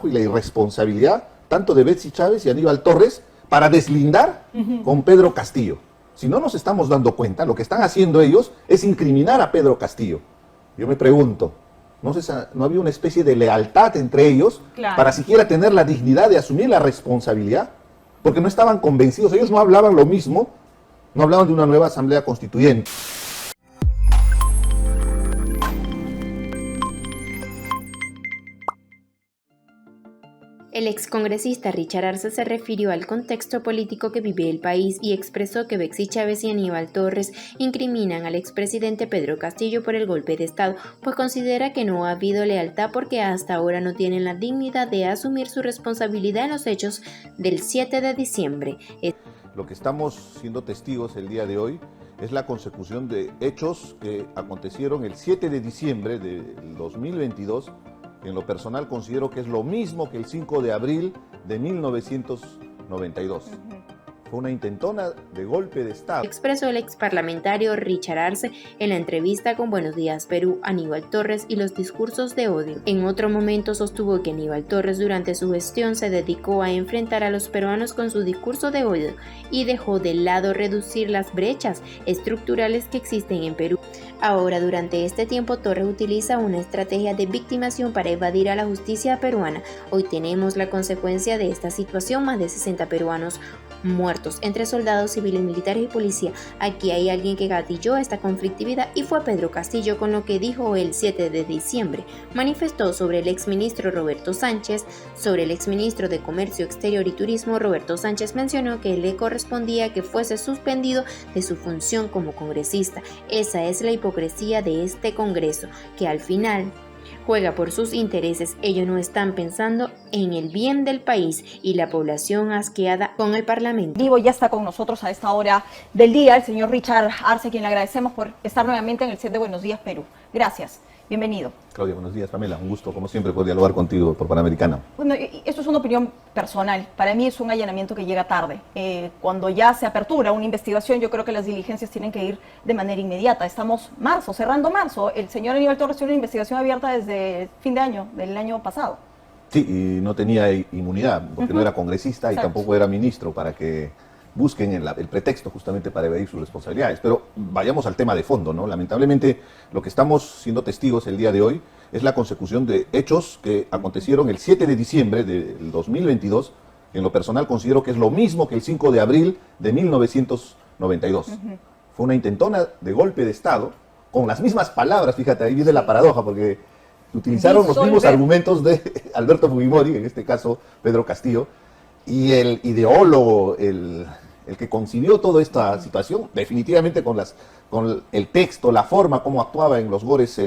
y la irresponsabilidad tanto de Betsy Chávez y Aníbal Torres para deslindar con Pedro Castillo. Si no nos estamos dando cuenta, lo que están haciendo ellos es incriminar a Pedro Castillo. Yo me pregunto, ¿no había una especie de lealtad entre ellos para siquiera tener la dignidad de asumir la responsabilidad? Porque no estaban convencidos, ellos no hablaban lo mismo, no hablaban de una nueva asamblea constituyente. El excongresista Richard Arce se refirió al contexto político que vive el país y expresó que Betsy Chávez y Aníbal Torres incriminan al expresidente Pedro Castillo por el golpe de Estado, pues considera que no ha habido lealtad porque hasta ahora no tienen la dignidad de asumir su responsabilidad en los hechos del 7 de diciembre. Lo que estamos siendo testigos el día de hoy es la consecución de hechos que acontecieron el 7 de diciembre del 2022. En lo personal considero que es lo mismo que el 5 de abril de 1992. Fue una intentona de golpe de Estado. Expresó el exparlamentario Richard Arce en la entrevista con Buenos Días Perú, Aníbal Torres y los discursos de odio. En otro momento sostuvo que Aníbal Torres durante su gestión se dedicó a enfrentar a los peruanos con su discurso de odio y dejó de lado reducir las brechas estructurales que existen en Perú. Ahora, durante este tiempo, Torres utiliza una estrategia de victimación para evadir a la justicia peruana. Hoy tenemos la consecuencia de esta situación, más de 60 peruanos muertos entre soldados civiles, militares y policía. Aquí hay alguien que gatilló esta conflictividad y fue Pedro Castillo, con lo que dijo el 7 de diciembre. Manifestó sobre el exministro Roberto Sánchez. Sobre el exministro de Comercio Exterior y Turismo, Roberto Sánchez mencionó que le correspondía que fuese suspendido de su función como congresista. Esa es la hipocresía de este Congreso, que al final juega por sus intereses. Ellos no están pensando en el bien del país y la población asqueada con el Parlamento. Vivo ya está con nosotros a esta hora del día el señor Richard Arce, quien le agradecemos por estar nuevamente en el set de Buenos Días Perú. Gracias. Bienvenido. Claudia, buenos días, Pamela. Un gusto, como siempre, poder dialogar contigo por Panamericana. Bueno, esto es una opinión personal. Para mí es un allanamiento que llega tarde. Cuando ya se apertura una investigación, yo creo que las diligencias tienen que ir de manera inmediata. Estamos cerrando marzo. El señor Aníbal Torres tiene una investigación abierta desde fin de año, del año pasado. Sí, y no tenía inmunidad, porque no era congresista. Exacto. Y tampoco era ministro, para que busquen el pretexto justamente para evadir sus responsabilidades. Pero vayamos al tema de fondo, ¿no? Lamentablemente, lo que estamos siendo testigos el día de hoy es la consecución de hechos que acontecieron el 7 de diciembre del 2022. En lo personal considero que es lo mismo que el 5 de abril de 1992. Fue una intentona de golpe de Estado, con las mismas palabras, fíjate, ahí viene la paradoja, porque utilizaron los mismos argumentos de Alberto Fujimori, en este caso Pedro Castillo, y el ideólogo, el que concibió toda esta situación, definitivamente con el texto, la forma, cómo actuaba en los gores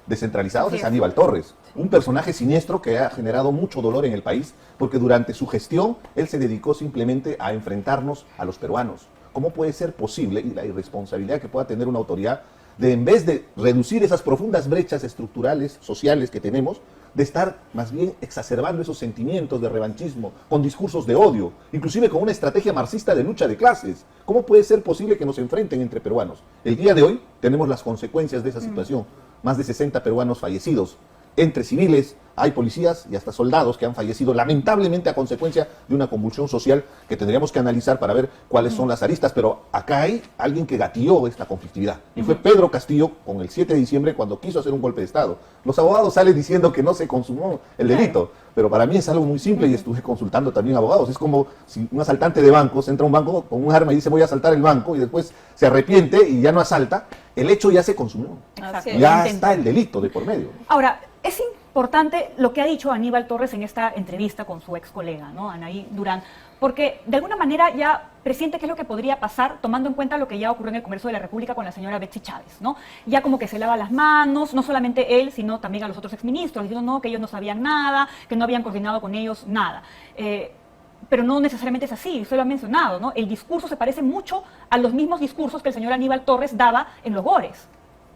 descentralizados, es Aníbal Torres. Un personaje siniestro que ha generado mucho dolor en el país, porque durante su gestión él se dedicó simplemente a enfrentarnos a los peruanos. ¿Cómo puede ser posible, y la irresponsabilidad que pueda tener una autoridad, de en vez de reducir esas profundas brechas estructurales, sociales que tenemos, de estar más bien exacerbando esos sentimientos de revanchismo, con discursos de odio, inclusive con una estrategia marxista de lucha de clases? ¿Cómo puede ser posible que nos enfrenten entre peruanos? El día de hoy tenemos las consecuencias de esa situación. Más de 60 peruanos fallecidos, entre civiles, hay policías y hasta soldados que han fallecido lamentablemente a consecuencia de una convulsión social que tendríamos que analizar para ver cuáles son las aristas, pero acá hay alguien que gatilló esta conflictividad, y fue Pedro Castillo con el 7 de diciembre cuando quiso hacer un golpe de Estado. Los abogados salen diciendo que no se consumó el delito, pero para mí es algo muy simple y estuve consultando también abogados. Es como si un asaltante de bancos entra a un banco con un arma y dice voy a asaltar el banco, y después se arrepiente y ya no asalta. El hecho ya se consumió, ya está el delito de por medio. Ahora, es importante lo que ha dicho Aníbal Torres en esta entrevista con su ex colega, ¿no? Anaí Durán, porque de alguna manera ya presiente qué es lo que podría pasar, tomando en cuenta lo que ya ocurrió en el Congreso de la República con la señora Betsy Chávez, ¿no? Ya como que se lava las manos, no solamente él, sino también a los otros exministros, diciendo no, que ellos no sabían nada, que no habían coordinado con ellos nada. Pero no necesariamente es así, usted lo ha mencionado, ¿no? El discurso se parece mucho a los mismos discursos que el señor Aníbal Torres daba en los gores.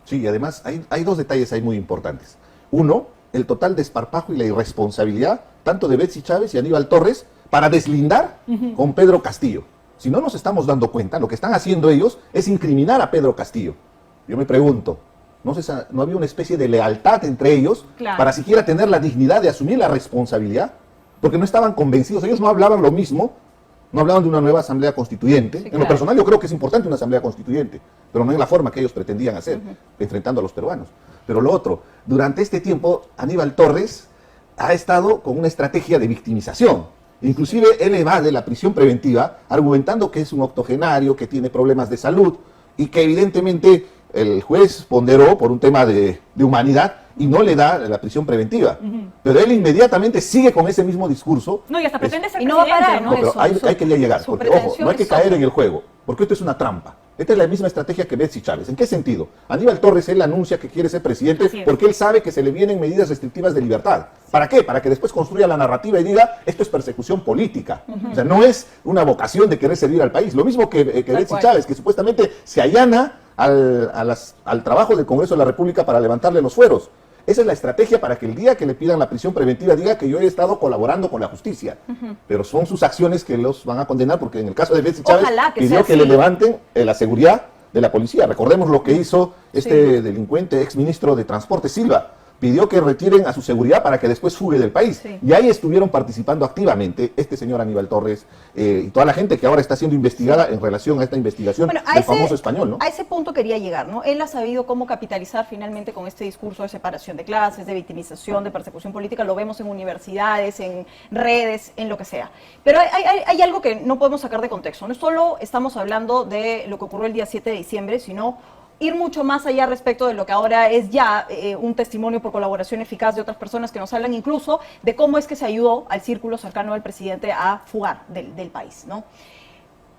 Sí, y además hay dos detalles ahí muy importantes. Uno, el total desparpajo y la irresponsabilidad tanto de Betsy Chávez y Aníbal Torres para deslindar con Pedro Castillo. Si no nos estamos dando cuenta, lo que están haciendo ellos es incriminar a Pedro Castillo. Yo me pregunto, no había una especie de lealtad entre ellos Claro. para siquiera tener la dignidad de asumir la responsabilidad, porque no estaban convencidos, ellos no hablaban lo mismo, no hablaban de una nueva asamblea constituyente. Sí, En claro. lo personal yo creo que es importante una asamblea constituyente, pero no en la forma que ellos pretendían hacer, enfrentando a los peruanos. Pero lo otro, durante este tiempo Aníbal Torres ha estado con una estrategia de victimización. Inclusive él evade la prisión preventiva argumentando que es un octogenario, que tiene problemas de salud y que evidentemente el juez ponderó por un tema de humanidad y no le da la prisión preventiva. Pero él inmediatamente sigue con ese mismo discurso. No, y hasta pretende ser y no va a presidente, parar, ¿no? No, pero Eso, ahí quería llegar, su porque ojo, pretensión no hay que es caer otra. en el juego, porque esto es una trampa. Esta es la misma estrategia que Betsy Chávez. ¿En qué sentido? Aníbal Torres, él anuncia que quiere ser presidente Así es. porque él sabe que se le vienen medidas restrictivas de libertad. ¿Para qué? Para que después construya la narrativa y diga, esto es persecución política. O sea, no es una vocación de querer servir al país. Lo mismo que Betsy cual. Chávez, que supuestamente se allana al trabajo del Congreso de la República para levantarle los fueros. Esa es la estrategia para que el día que le pidan la prisión preventiva diga que yo he estado colaborando con la justicia. Pero son sus acciones que los van a condenar, porque en el caso de Betsy Chávez Ojalá que pidió sea que así. le levanten la seguridad de la policía. Recordemos lo que hizo este Sí. delincuente exministro de Transporte, Silva. Pidió que retiren a su seguridad para que después fugue del país. Sí. Y ahí estuvieron participando activamente este señor Aníbal Torres y toda la gente que ahora está siendo investigada en relación a esta investigación Bueno, del famoso español, ¿no? A ese punto quería llegar, ¿no? Él ha sabido cómo capitalizar finalmente con este discurso de separación de clases, de victimización, de persecución política. Lo vemos en universidades, en redes, en lo que sea. Pero hay algo que no podemos sacar de contexto. No solo estamos hablando de lo que ocurrió el día 7 de diciembre, sino ir mucho más allá respecto de lo que ahora es ya un testimonio por colaboración eficaz de otras personas que nos hablan incluso de cómo es que se ayudó al círculo cercano al presidente a fugar del país, ¿no?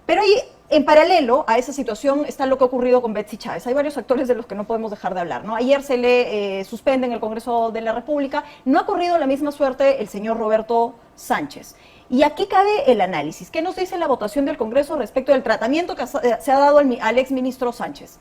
Pero ahí, en paralelo a esa situación está lo que ha ocurrido con Betsy Chávez. Hay varios actores de los que no podemos dejar de hablar, ¿no? Ayer se le suspende en el Congreso de la República. No ha corrido la misma suerte el señor Roberto Sánchez. Y aquí cabe el análisis. ¿Qué nos dice la votación del Congreso respecto del tratamiento que se ha dado al exministro Sánchez?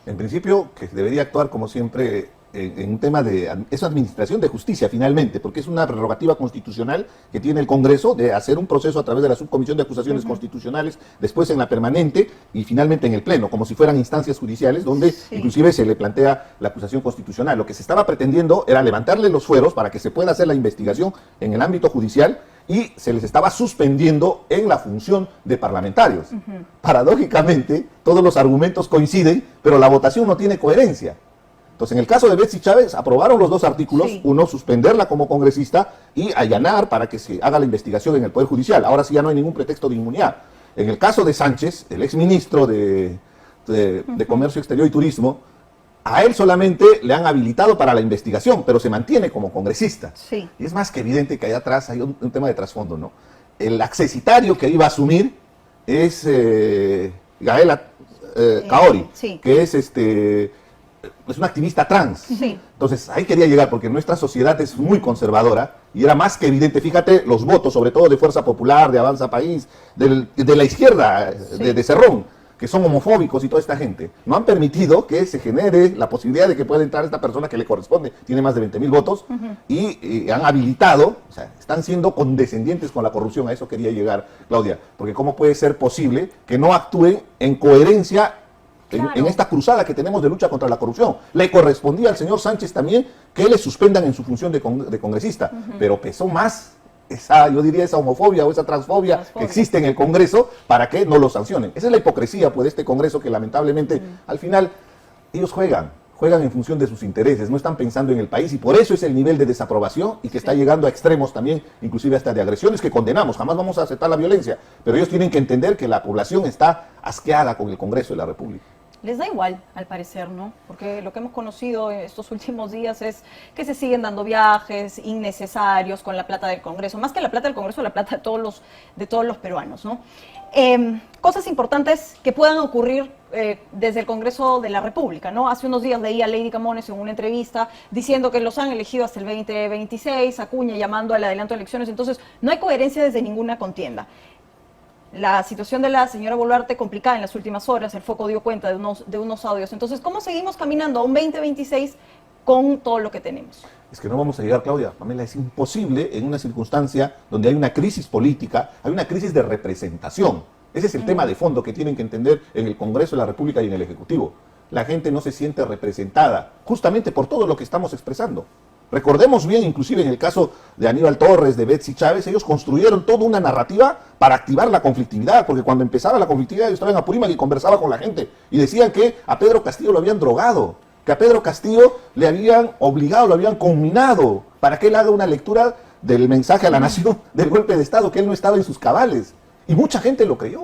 En principio, que debería actuar como siempre en un tema de esa administración de justicia finalmente, porque es una prerrogativa constitucional que tiene el Congreso de hacer un proceso a través de la subcomisión de acusaciones constitucionales, después en la permanente y finalmente en el pleno, como si fueran instancias judiciales donde inclusive se le plantea la acusación constitucional. Lo que se estaba pretendiendo era levantarle los fueros para que se pueda hacer la investigación en el ámbito judicial y se les estaba suspendiendo en la función de parlamentarios. Paradójicamente, todos los argumentos coinciden, pero la votación no tiene coherencia. Entonces, en el caso de Betsy Chávez, aprobaron los dos artículos, Sí. uno, suspenderla como congresista y allanar para que se haga la investigación en el Poder Judicial. Ahora sí ya no hay ningún pretexto de inmunidad. En el caso de Sánchez, el exministro de Comercio Exterior y Turismo, a él solamente le han habilitado para la investigación, pero se mantiene como congresista. Sí. Y es más que evidente que allá atrás hay un tema de trasfondo, ¿no? El accesitario que iba a asumir es Gaela Kaori, sí. que es una activista trans. Sí. Entonces, ahí quería llegar, porque nuestra sociedad es muy conservadora y era más que evidente. Fíjate, los votos, sobre todo de Fuerza Popular, de Avanza País, de la izquierda, de Cerrón, que son homofóbicos y toda esta gente, no han permitido que se genere la posibilidad de que pueda entrar esta persona que le corresponde, tiene más de 20,000 votos, y han habilitado, o sea, están siendo condescendientes con la corrupción. A eso quería llegar, Claudia, porque ¿cómo puede ser posible que no actúen en coherencia en esta cruzada que tenemos de lucha contra la corrupción? Le correspondía al señor Sánchez también que le suspendan en su función de congresista, pero pesó más yo diría esa homofobia o esa transfobia que existe en el Congreso para que no lo sancionen. Esa es la hipocresía pues, de este Congreso, que lamentablemente al final ellos juegan en función de sus intereses, no están pensando en el país, y por eso es el nivel de desaprobación y que está llegando a extremos también, inclusive hasta de agresiones que condenamos. Jamás vamos a aceptar la violencia, pero ellos tienen que entender que la población está asqueada con el Congreso de la República. Les da igual, al parecer, ¿no? Porque lo que hemos conocido en estos últimos días es que se siguen dando viajes innecesarios con la plata del Congreso. Más que la plata del Congreso, la plata de todos los peruanos, ¿no? Cosas importantes que puedan ocurrir desde el Congreso de la República, ¿no? Hace unos días leía a Lady Camones en una entrevista diciendo que los han elegido hasta el 2026, Acuña llamando al adelanto de elecciones. Entonces, no hay coherencia desde ninguna contienda. La situación de la señora Boluarte complicada en las últimas horas, el Foco dio cuenta de unos audios. Entonces, ¿cómo seguimos caminando a un 2026 con todo lo que tenemos? Es que no vamos a llegar, Claudia. Pamela, es imposible en una circunstancia donde hay una crisis política, hay una crisis de representación. Ese es el tema de fondo que tienen que entender en el Congreso de la República y en el Ejecutivo. la gente no se siente representada, justamente por todo lo que estamos expresando. Recordemos bien, inclusive en el caso de Aníbal Torres, de Betsy Chávez, ellos construyeron toda una narrativa para activar la conflictividad, porque cuando empezaba la conflictividad yo estaba en Apurímac y conversaba con la gente y decían que a Pedro Castillo lo habían drogado, que a Pedro Castillo le habían obligado, lo habían conminado para que él haga una lectura del mensaje a la nación del golpe de Estado, que él no estaba en sus cabales. Y mucha gente lo creyó.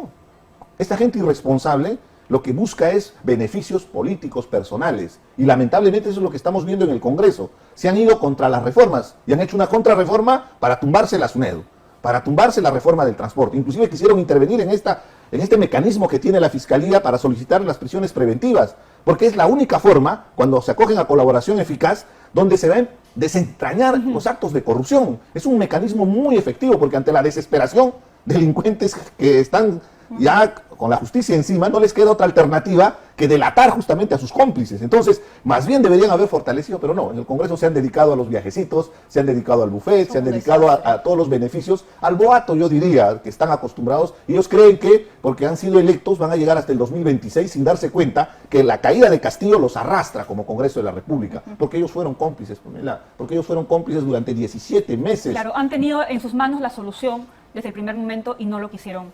Esta gente irresponsable lo que busca es beneficios políticos personales. Y lamentablemente eso es lo que estamos viendo en el Congreso. Se han ido contra las reformas y han hecho una contrarreforma para tumbarse la SUNEDU, para tumbarse la reforma del transporte. Inclusive quisieron intervenir en este mecanismo que tiene la Fiscalía para solicitar las prisiones preventivas, porque es la única forma, cuando se acogen a colaboración eficaz, donde se ven desentrañar los actos de corrupción. Es un mecanismo muy efectivo, porque ante la desesperación, delincuentes que están ya con la justicia encima, no les queda otra alternativa que delatar justamente a sus cómplices. Entonces, más bien deberían haber fortalecido, pero no, en el Congreso se han dedicado a los viajecitos, se han dedicado al buffet, se han dedicado a todos los beneficios, al boato, yo diría, que están acostumbrados, y ellos creen que, porque han sido electos, van a llegar hasta el 2026 sin darse cuenta que la caída de Castillo los arrastra como Congreso de la República, porque ellos fueron cómplices, Pamela, porque ellos fueron cómplices durante 17 meses. Claro, han tenido en sus manos la solución desde el primer momento y no lo quisieron.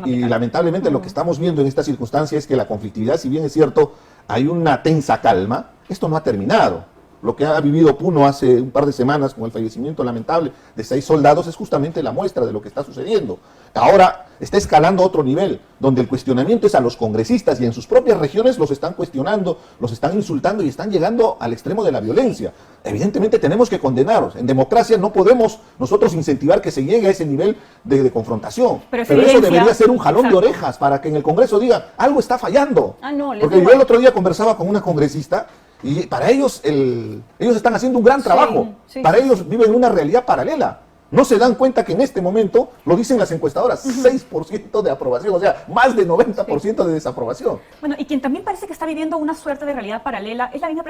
Y lamentablemente lo que estamos viendo en esta circunstancia es que la conflictividad, si bien es cierto, hay una tensa calma, esto no ha terminado. Lo que ha vivido Puno hace un par de semanas con el fallecimiento lamentable de 6 soldados es justamente la muestra de lo que está sucediendo. Ahora está escalando a otro nivel, donde el cuestionamiento es a los congresistas y en sus propias regiones los están cuestionando, los están insultando y están llegando al extremo de la violencia. Evidentemente tenemos que condenarlos. En democracia no podemos nosotros incentivar que se llegue a ese nivel de confrontación. Pero eso debería ser un jalón de orejas para que en el Congreso digan, algo está fallando. Porque yo el otro día conversaba con una congresista y para ellos, ellos están haciendo un gran trabajo. Para ellos viven una realidad paralela. No se dan cuenta que en este momento, lo dicen las encuestadoras, 6% de aprobación, o sea, más de 90% de desaprobación. Bueno, y quien también parece que está viviendo una suerte de realidad paralela es la misma